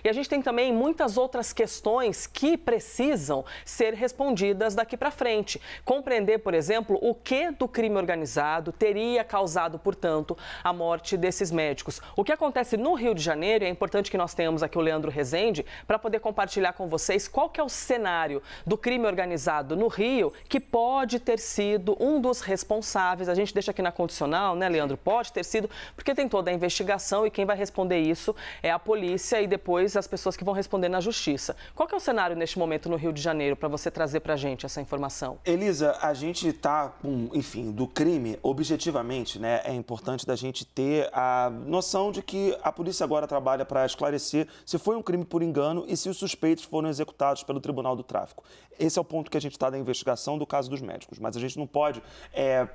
E a gente tem também muitas outras questões que precisam ser respondidas daqui para frente. Compreender, por exemplo, o que do crime organizado teria causado, portanto, a morte desses médicos. O que acontece no Rio de Janeiro, é importante que nós tenhamos aqui o Leandro Rezende para poder compartilhar com vocês qual que é o cenário do crime organizado no Rio, que pode ter sido um dos responsáveis. A gente deixa aqui na condicional, né, Leandro? Pode ter sido, porque tem toda a investigação e quem vai responder isso é a polícia e depois as pessoas que vão responder na justiça. Qual que é o cenário neste momento no Rio de Janeiro para você trazer para a gente essa informação? Elisa, a gente está com, enfim, do crime, objetivamente, né, é importante da gente ter a noção de que a polícia agora trabalha para esclarecer se foi um crime por engano e se os suspeitos foram executados pelo Tribunal do Tráfico. Esse é o ponto que a gente está da investigação do caso dos médicos, mas a gente não pode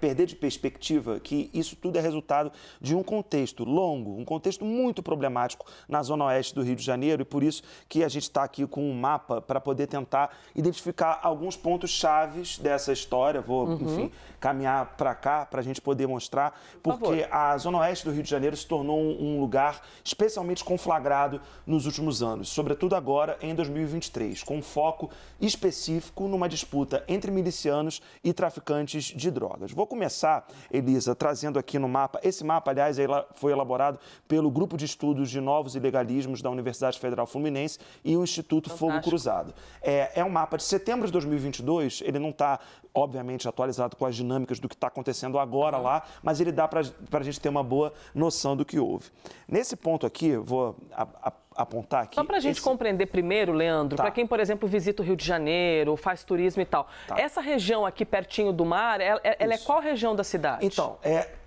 perder de perspectiva que isso tudo é resultado de um contexto longo, um contexto muito problemático na zona oeste do Rio de Janeiro e por isso que a gente está aqui com um mapa para poder tentar identificar alguns pontos chaves dessa história. Vou, enfim, caminhar para cá para a gente poder mostrar, porque a zona oeste do Rio de Janeiro se tornou um lugar especialmente conflagrado nos últimos anos, sobretudo agora em 2023, com foco específico numa disputa entre milicianos e traficantes de drogas. Vou começar, Elisa, trazendo aqui no mapa. Esse mapa, aliás, foi elaborado pelo Grupo de Estudos de Novos Ilegalismos da Universidade Federal Fluminense e o Instituto Fogo Cruzado. É um mapa de setembro de 2022, ele não está, obviamente, atualizado com as dinâmicas do que está acontecendo agora lá, mas ele dá para a gente ter uma boa noção do que houve. Nesse ponto aqui, vou apontar aqui... Só para a gente compreender primeiro, Leandro, para quem, por exemplo, visita o Rio de Janeiro, faz turismo e tal, essa região aqui pertinho do mar, ela é qual região da cidade? Então,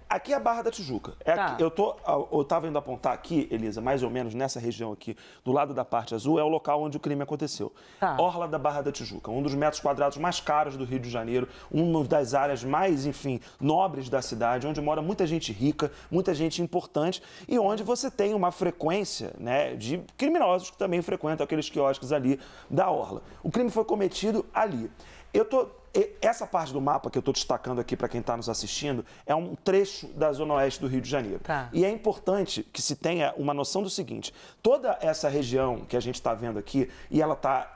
aqui é a Barra da Tijuca. Eu estava indo apontar aqui, Elisa, mais ou menos nessa região aqui, do lado da parte azul, é o local onde o crime aconteceu. Orla da Barra da Tijuca, um dos metros quadrados mais caros do Rio de Janeiro, uma das áreas mais, enfim, nobres da cidade, onde mora muita gente rica, muita gente importante e onde você tem uma frequência, né, de criminosos que também frequentam aqueles quiosques ali da Orla. O crime foi cometido ali. Essa parte do mapa que eu estou destacando aqui para quem está nos assistindo é um trecho da zona oeste do Rio de Janeiro. E é importante que se tenha uma noção do seguinte, toda essa região que a gente está vendo aqui, e ela está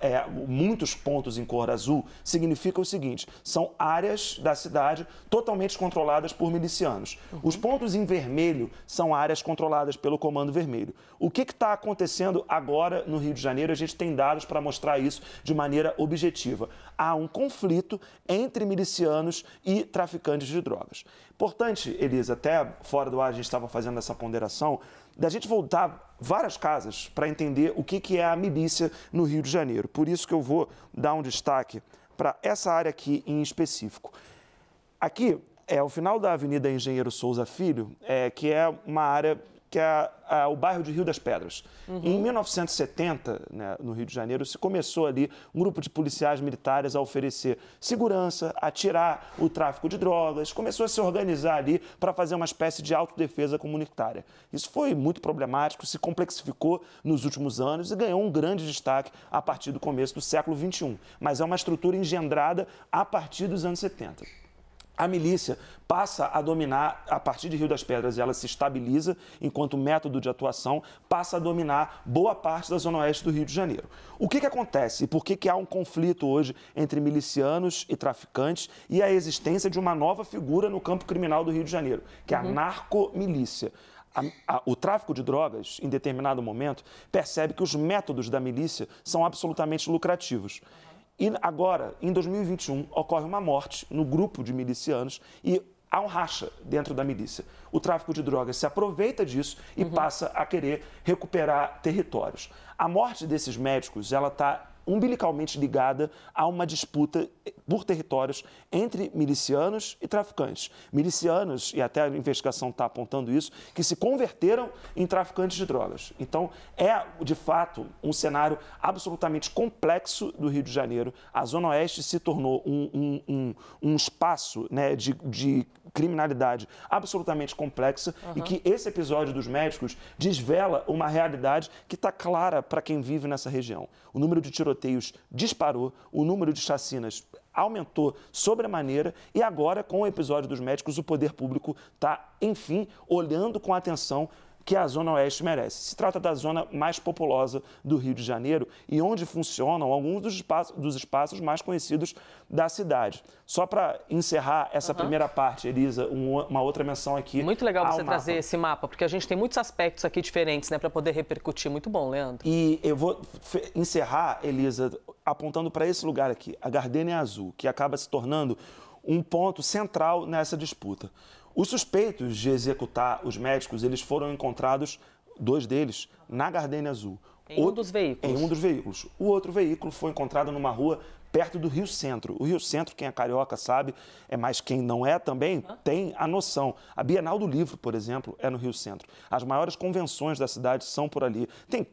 muitos pontos em cor azul, significa o seguinte, são áreas da cidade totalmente controladas por milicianos. Os pontos em vermelho são áreas controladas pelo Comando Vermelho. O que está acontecendo agora no Rio de Janeiro? A gente tem dados para mostrar isso de maneira objetiva. Há um conflito entre milicianos e traficantes de drogas. Importante, Elisa, até fora do ar a gente estava fazendo essa ponderação, da gente voltar várias casas para entender o que é a milícia no Rio de Janeiro. Por isso que eu vou dar um destaque para essa área aqui em específico. Aqui é o final da Avenida Engenheiro Souza Filho, que é uma área que é o bairro de Rio das Pedras. Em 1970, né, no Rio de Janeiro, se começou ali um grupo de policiais militares a oferecer segurança, a tirar o tráfico de drogas, começou a se organizar ali para fazer uma espécie de autodefesa comunitária. Isso foi muito problemático, se complexificou nos últimos anos e ganhou um grande destaque a partir do começo do século XXI. Mas é uma estrutura engendrada a partir dos anos 70. A milícia passa a dominar, a partir de Rio das Pedras, ela se estabiliza enquanto método de atuação, passa a dominar boa parte da zona oeste do Rio de Janeiro. O que acontece e por que há um conflito hoje entre milicianos e traficantes e a existência de uma nova figura no campo criminal do Rio de Janeiro, que é a narcomilícia? O tráfico de drogas, em determinado momento, percebe que os métodos da milícia são absolutamente lucrativos. E agora, em 2021, ocorre uma morte no grupo de milicianos e há um racha dentro da milícia. O tráfico de drogas se aproveita disso e passa a querer recuperar territórios. A morte desses médicos, ela está umbilicalmente ligada a uma disputa por territórios entre milicianos e traficantes. Milicianos, e até a investigação está apontando isso, que se converteram em traficantes de drogas. Então, é, de fato, um cenário absolutamente complexo do Rio de Janeiro. A Zona Oeste se tornou um espaço, né, de criminalidade absolutamente complexa e que esse episódio dos médicos desvela uma realidade que está clara para quem vive nessa região. O número de tiroteios disparou, o número de chacinas aumentou sobremaneira e agora, com o episódio dos médicos, o poder público está, enfim, olhando com atenção que a Zona Oeste merece. Se trata da zona mais populosa do Rio de Janeiro e onde funcionam alguns dos espaços mais conhecidos da cidade. Só para encerrar essa primeira parte, Elisa, uma outra menção aqui. Muito legal você trazer esse mapa, porque a gente tem muitos aspectos aqui diferentes, né, para poder repercutir. Muito bom, Leandro. E eu vou encerrar, Elisa, apontando para esse lugar aqui, a Gardênia Azul, que acaba se tornando um ponto central nessa disputa. Os suspeitos de executar os médicos, eles foram encontrados, 2 deles, na Gardênia Azul. Em um dos veículos. Em um dos veículos. O outro veículo foi encontrado numa rua perto do Rio Centro. O Rio Centro, quem é carioca sabe, mas quem não é também tem a noção. A Bienal do Livro, por exemplo, é no Rio Centro. As maiores convenções da cidade são por ali. Tem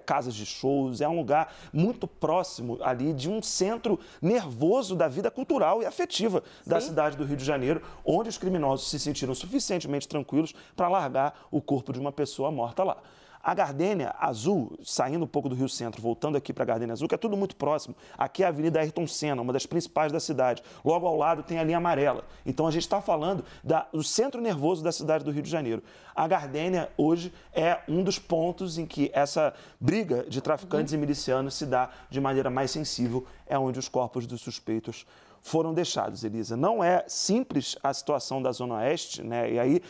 casas de shows, é um lugar muito próximo ali de um centro nervoso da vida cultural e afetiva da cidade do Rio de Janeiro, onde os criminosos se sentiram suficientemente tranquilos para largar o corpo de uma pessoa morta lá. A Gardênia Azul, saindo um pouco do Rio Centro, voltando aqui para a Gardênia Azul, que é tudo muito próximo, aqui é a Avenida Ayrton Senna, uma das principais da cidade. Logo ao lado tem a linha amarela. Então a gente está falando do centro nervoso da cidade do Rio de Janeiro. A Gardênia hoje é um dos pontos em que essa briga de traficantes e milicianos se dá de maneira mais sensível, é onde os corpos dos suspeitos foram deixados, Elisa. Não é simples a situação da Zona Oeste, né? E aí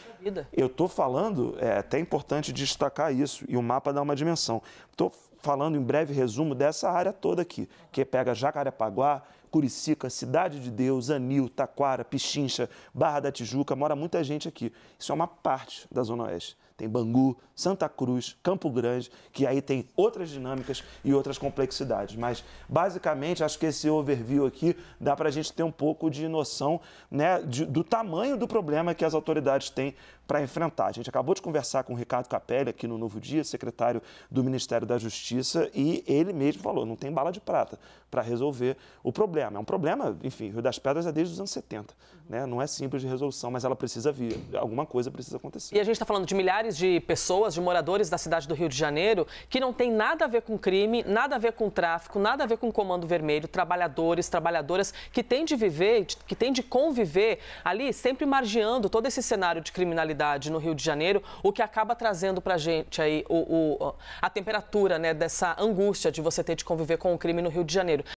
eu estou falando, é até importante destacar isso, e o mapa dá uma dimensão. Estou falando em breve resumo dessa área toda aqui, que pega Jacarepaguá, Curicica, Cidade de Deus, Anil, Taquara, Pichincha, Barra da Tijuca, mora muita gente aqui. Isso é uma parte da Zona Oeste. Tem Bangu, Santa Cruz, Campo Grande, que aí tem outras dinâmicas e outras complexidades. Mas, basicamente, acho que esse overview aqui dá para a gente ter um pouco de noção, né, do tamanho do problema que as autoridades têm para enfrentar. A gente acabou de conversar com o Ricardo Capelli aqui no Novo Dia, secretário do Ministério da Justiça, e ele mesmo falou, não tem bala de prata para resolver o problema. É um problema, enfim, Rio das Pedras é desde os anos 70, né? Não é simples de resolução, mas ela precisa vir, alguma coisa precisa acontecer. E a gente está falando de milhares de pessoas, de moradores da cidade do Rio de Janeiro, que não tem nada a ver com crime, nada a ver com tráfico, nada a ver com Comando Vermelho, trabalhadores, trabalhadoras que têm de viver, que têm de conviver ali, sempre margeando todo esse cenário de criminalidade no Rio de Janeiro, o que acaba trazendo para a gente aí a temperatura, né, dessa angústia de você ter de conviver com o crime no Rio de Janeiro.